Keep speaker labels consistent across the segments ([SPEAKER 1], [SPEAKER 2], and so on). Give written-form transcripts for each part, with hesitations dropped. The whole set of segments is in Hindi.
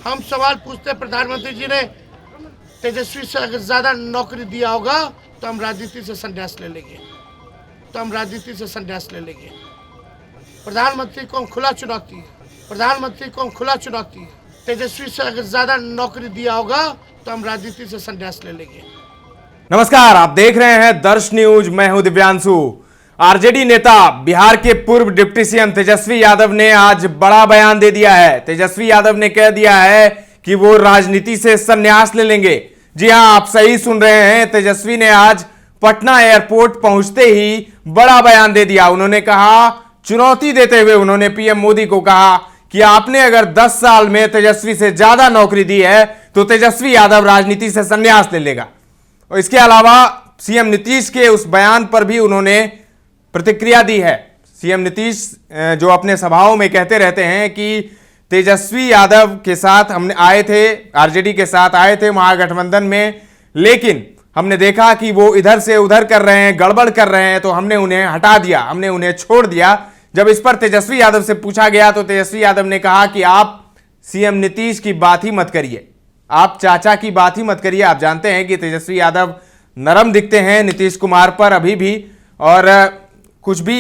[SPEAKER 1] हम सवाल पूछते हैं, प्रधानमंत्री जी ने तेजस्वी से अगर ज़्यादा नौकरी दिया होगा तो हम राजनीति से संन्यास ले लेंगे, प्रधानमंत्री को हम खुला चुनौती है, तेजस्वी से अगर ज़्यादा नौकरी दिया होगा तो हम राजनीति से संन्यास ले लेंगे।
[SPEAKER 2] नमस्कार, आप देख रहे हैं दर्श न्यूज। मैं हूं दिव्यांशु। आरजेडी नेता बिहार के पूर्व डिप्टी सीएम तेजस्वी यादव ने आज बड़ा बयान दे दिया है। तेजस्वी यादव ने कह दिया है कि वो राजनीति से संन्यास ले लेंगे। जी हां, आप सही सुन रहे हैं। तेजस्वी ने आज पटना एयरपोर्ट पहुंचते ही बड़ा बयान दे दिया। उन्होंने कहा, चुनौती देते हुए उन्होंने पीएम मोदी को कहा कि आपने अगर 10 साल में तेजस्वी से ज्यादा नौकरी दी है तो तेजस्वी यादव राजनीति से संन्यास ले लेगा। और इसके अलावा सीएम नीतीश के उस बयान पर भी उन्होंने प्रतिक्रिया दी है। सीएम नीतीश जो अपने सभाओं में कहते रहते हैं कि तेजस्वी यादव के साथ हमने आए थे, आरजेडी के साथ आए थे महागठबंधन में, लेकिन हमने देखा कि वो इधर से उधर कर रहे हैं, गड़बड़ कर रहे हैं, तो हमने उन्हें हटा दिया, हमने उन्हें छोड़ दिया। जब इस पर तेजस्वी यादव से पूछा गया तो तेजस्वी यादव ने कहा कि आप सीएम नीतीश की बात ही मत करिए, आप चाचा की बात ही मत करिए। आप जानते हैं कि तेजस्वी यादव नरम दिखते हैं नीतीश कुमार पर अभी भी, और कुछ भी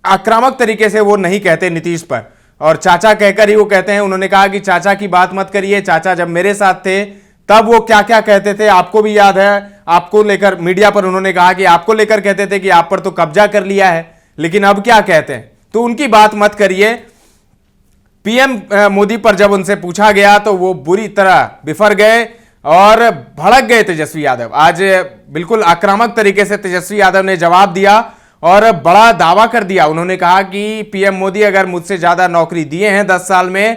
[SPEAKER 2] आक्रामक तरीके से वो नहीं कहते नीतीश पर, और चाचा कहकर ही वो कहते हैं। उन्होंने कहा कि चाचा की बात मत करिए, चाचा जब मेरे साथ थे तब वो क्या क्या कहते थे आपको भी याद है। आपको लेकर मीडिया पर उन्होंने कहा कि आपको लेकर कहते थे कि आप पर तो कब्जा कर लिया है, लेकिन अब क्या कहते हैं, तो उनकी बात मत करिए। पीएम मोदी पर जब उनसे पूछा गया तो वो बुरी तरह बिफर गए और भड़क गए तेजस्वी यादव। आज बिल्कुल आक्रामक तरीके से तेजस्वी यादव ने जवाब दिया और बड़ा दावा कर दिया। उन्होंने कहा कि पीएम मोदी अगर मुझसे ज्यादा नौकरी दिए हैं 10 साल में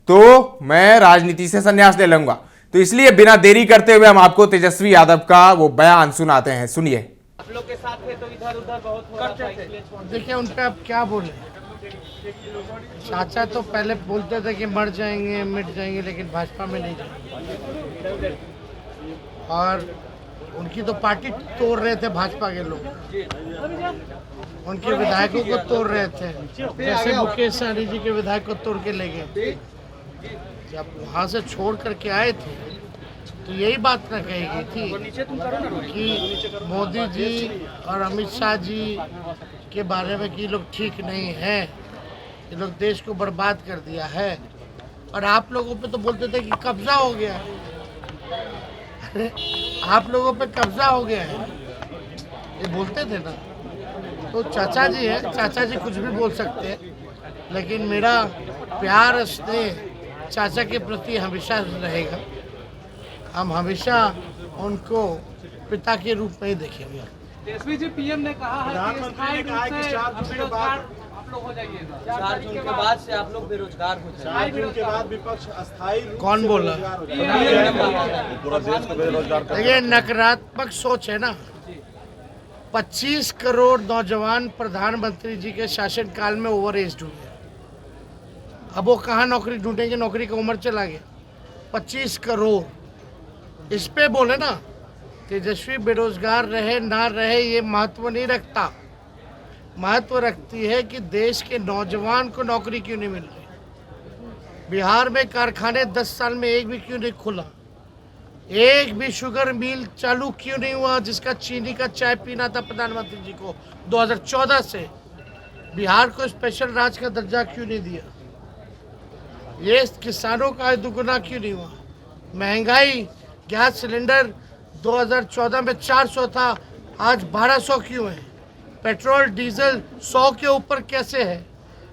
[SPEAKER 2] तो मैं राजनीति से संन्यास ले लूंगा। तो इसलिए बिना देरी करते हुए हम आपको तेजस्वी यादव का वो बयान सुनाते हैं, सुनिए।
[SPEAKER 3] आप लोग के साथ थे तो इधर उधर बहुत हो रहा था,
[SPEAKER 1] देखिए उन पे आप क्या बोले। चाचा तो पहले बोलते थे कि मर जाएंगे मिट जाएंगे, लेकिन भाजपा में नहीं जाएंगे, और उनकी तो पार्टी तोड़ रहे थे भाजपा के लोग, उनके विधायकों को तोड़ रहे थे। जैसे मुकेश सहनी जी के विधायक को तोड़ के ले गए। जब वहाँ से छोड़ करके आए थे तो यही बात न कही गई थी कि मोदी जी और अमित शाह जी के बारे में कि लोग ठीक नहीं हैं, ये लोग देश को बर्बाद कर दिया है। और आप लोगों पे तो बोलते थे कि कब्जा हो गया है। अरे आप लोगों पे कब्जा हो गया है, ये बोलते थे ना। तो चाचा जी हैं, चाचा जी कुछ भी बोल सकते हैं, लेकिन मेरा प्यार स्नेह चाचा के प्रति हमेशा रहेगा। हम हमेशा उनको पिता के रूप में ही देखेंगे।
[SPEAKER 3] तेजस्वी जी, पीएम ने कहा है कि स्थायी रूप से बेरोजगार आप लोग हो जाइएगा, 4 जून के बाद से आप लोग बेरोजगार हो जाएंगे। 4 जून के बाद विपक्ष अस्थायी
[SPEAKER 1] कौन बोला? देखिए नकारात्मक सोच है ना। 25 करोड़ नौजवान प्रधानमंत्री जी के शासनकाल में ओवर एज हुए। अब वो कहाँ नौकरी ढूंढेंगे, नौकरी का उम्र चला गया। 25 करोड़ इस पे बोले ना। तेजस्वी बेरोजगार रहे ना रहे ये महत्व नहीं रखता, महत्व रखती है कि देश के नौजवान को नौकरी क्यों नहीं मिल रही। बिहार में कारखाने 10 साल में एक भी क्यों नहीं खुला, एक भी शुगर मिल चालू क्यों नहीं हुआ जिसका चीनी का चाय पीना था प्रधानमंत्री जी को 2014 से। बिहार को स्पेशल राज्य का दर्जा क्यों नहीं दिया, ये किसानों का दुगुना क्यों नहीं हुआ। महंगाई, गैस सिलेंडर 2014 में 400 था, आज 1200 क्यों है। पेट्रोल डीजल 100 के ऊपर कैसे है।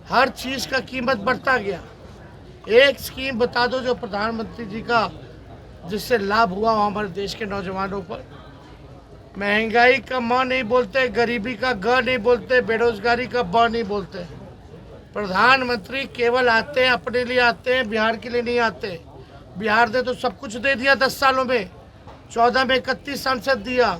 [SPEAKER 1] हर चीज़ का कीमत बढ़ता गया। एक स्कीम बता दो जो प्रधानमंत्री जी का जिससे लाभ हुआ हमारे देश के नौजवानों पर। महंगाई का म नहीं बोलते, गरीबी का ग नहीं बोलते, बेरोजगारी का ब नहीं बोलते। प्रधानमंत्री केवल आते हैं, अपने लिए आते हैं, बिहार के लिए नहीं आते। बिहार ने तो सब कुछ दे दिया 10 सालों में। 14 में 31 सांसद दिया,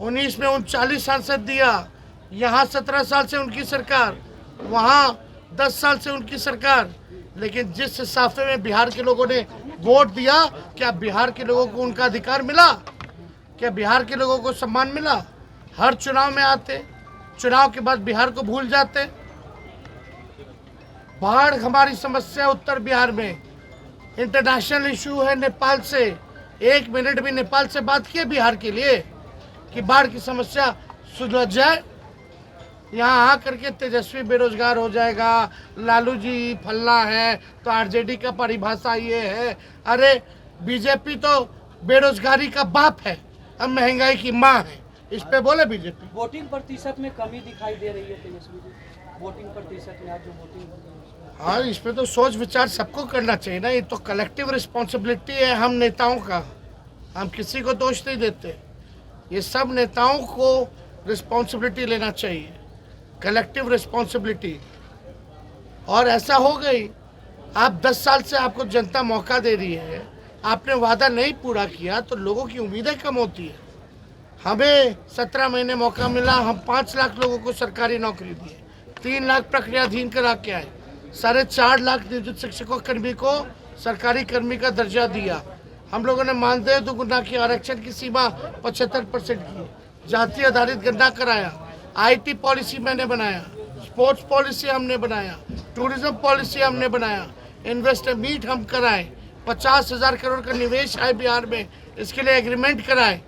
[SPEAKER 1] 19 में 39 सांसद दिया। यहाँ 17 साल से उनकी सरकार, वहाँ 10 साल से उनकी सरकार। लेकिन जिस हिसाब में बिहार के लोगों ने वोट दिया, क्या बिहार के लोगों को उनका अधिकार मिला? क्या बिहार के लोगों को सम्मान मिला? हर चुनाव में आते, चुनाव के बाद बिहार को भूल जाते। बाढ़ हमारी समस्या उत्तर बिहार में, इंटरनेशनल इशू है नेपाल से, 1 मिनट भी नेपाल से बात किए बिहार के लिए कि बाढ़ की समस्या सुलझ जाए। यहाँ आकर के तेजस्वी बेरोजगार हो जाएगा, लालू जी फल्ला है, तो आरजेडी का परिभाषा ये है। अरे बीजेपी तो बेरोजगारी का बाप है, अब महंगाई की माँ है, इस पे बोले बीजेपी।
[SPEAKER 3] वोटिंग प्रतिशत में कमी दिखाई दे रही है तेजस्वी जी, वोटिंग प्रतिशत में आज जो वोटिंग हो रही है।
[SPEAKER 1] हाँ, इस पे तो सोच विचार सबको करना चाहिए ना, ये तो कलेक्टिव रिस्पॉन्सिबिलिटी है हम नेताओं का, हम किसी को दोष नहीं देते, ये सब नेताओं को रिस्पॉन्सिबिलिटी लेना चाहिए, कलेक्टिव रिस्पॉन्सिबिलिटी। और ऐसा हो गई, आप 10 साल से आपको जनता मौका दे रही है, आपने वादा नहीं पूरा किया तो लोगों की उम्मीदें कम होती है। हमें 17 महीने मौका मिला, हम 5 लाख लोगों को सरकारी नौकरी दी, 3 लाख प्रक्रियाधीन करा के आए, 4.5 लाख नियोजित शिक्षकों कर्मी को सरकारी कर्मी का दर्जा दिया। हम लोगों ने मानदेय दुगुना की, आरक्षण की सीमा 75% की, जाति आधारित गणना कराया, IT पॉलिसी मैंने बनाया, स्पोर्ट्स पॉलिसी हमने बनाया, टूरिज्म पॉलिसी हमने बनाया, इन्वेस्टर मीट हम कराए, 50,000 करोड़ का निवेश है बिहार में, इसके लिए एग्रीमेंट कराए।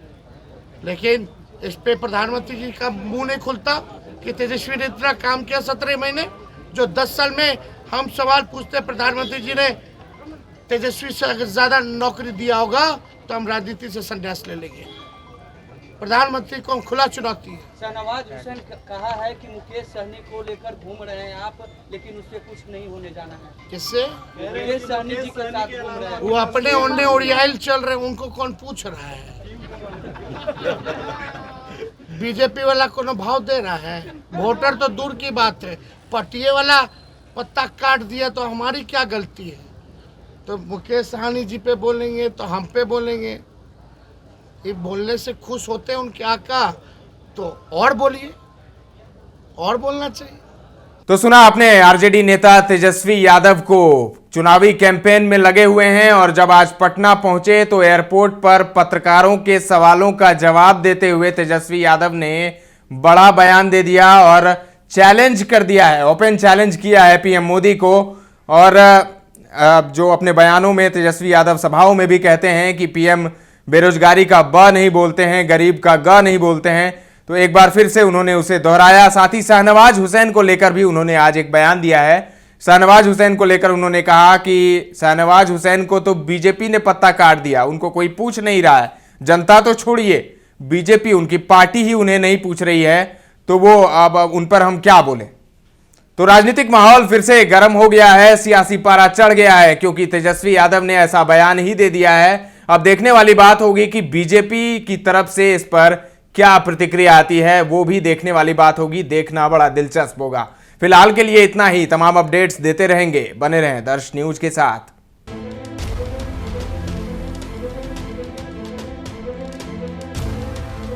[SPEAKER 1] लेकिन इस पे प्रधानमंत्री जी का मुंह नहीं खुलता कि तेजस्वी ने इतना काम किया 17 महीने, जो 10 साल में हम सवाल पूछते प्रधानमंत्री जी ने तेजस्वी से अगर ज़्यादा नौकरी दिया होगा तो हम राजनीति से संन्यास ले लेंगे। प्रधानमंत्री को हम खुला चुनौती है।
[SPEAKER 3] शाहनवाज हुसैन कहा है कि मुकेश सहनी को लेकर घूम रहे हैं आप, लेकिन उससे कुछ नहीं होने जाना है।
[SPEAKER 1] किससे?
[SPEAKER 3] मुकेश सहनी जी के साथ घूम रहे हैं।
[SPEAKER 1] वो अपने ओने ओरियाल चल रहे हैं, उनको कौन पूछ रहा है? बीजेपी वाला कोनो भाव दे रहा है? वोटर तो दूर की बात है, पटिए वाला पत्ता काट दिया तो हमारी क्या गलती है? तो मुकेश सहनी जी पे बोलेंगे तो हम पे बोलेंगे, ये बोलने से खुश होते हैं उनके आका, तो और बोलिए, और बोलना चाहिए।
[SPEAKER 2] तो सुना आपने, आरजेडी नेता तेजस्वी यादव को चुनावी कैंपेन में लगे हुए हैं, और जब आज पटना पहुंचे तो एयरपोर्ट पर पत्रकारों के सवालों का जवाब देते हुए तेजस्वी यादव ने बड़ा बयान दे दिया और चैलेंज कर दिया है, ओपन चैलेंज किया है पीएम मोदी को। और जो अपने बयानों में तेजस्वी यादव सभाओं में भी कहते हैं कि पीएम बेरोजगारी का ब नहीं बोलते हैं, गरीब का ग नहीं बोलते हैं, तो एक बार फिर से उन्होंने उसे दोहराया। साथ ही शाहनवाज हुसैन को लेकर भी उन्होंने आज एक बयान दिया है। शाहनवाज हुसैन को लेकर उन्होंने कहा कि शाहनवाज हुसैन को तो बीजेपी ने पत्ता काट दिया, उनको कोई पूछ नहीं रहा है, जनता तो छोड़िए, बीजेपी उनकी पार्टी ही उन्हें नहीं पूछ रही है, तो वो अब उन पर हम क्या बोले। तो राजनीतिक माहौल फिर से गर्म हो गया है, सियासी पारा चढ़ गया है, क्योंकि तेजस्वी यादव ने ऐसा बयान ही दे दिया है। अब देखने वाली बात होगी कि बीजेपी की तरफ से इस पर क्या प्रतिक्रिया आती है, वो भी देखने वाली बात होगी, देखना बड़ा दिलचस्प होगा। फिलहाल के लिए इतना ही, तमाम अपडेट्स देते रहेंगे, बने रहें दर्श न्यूज के साथ।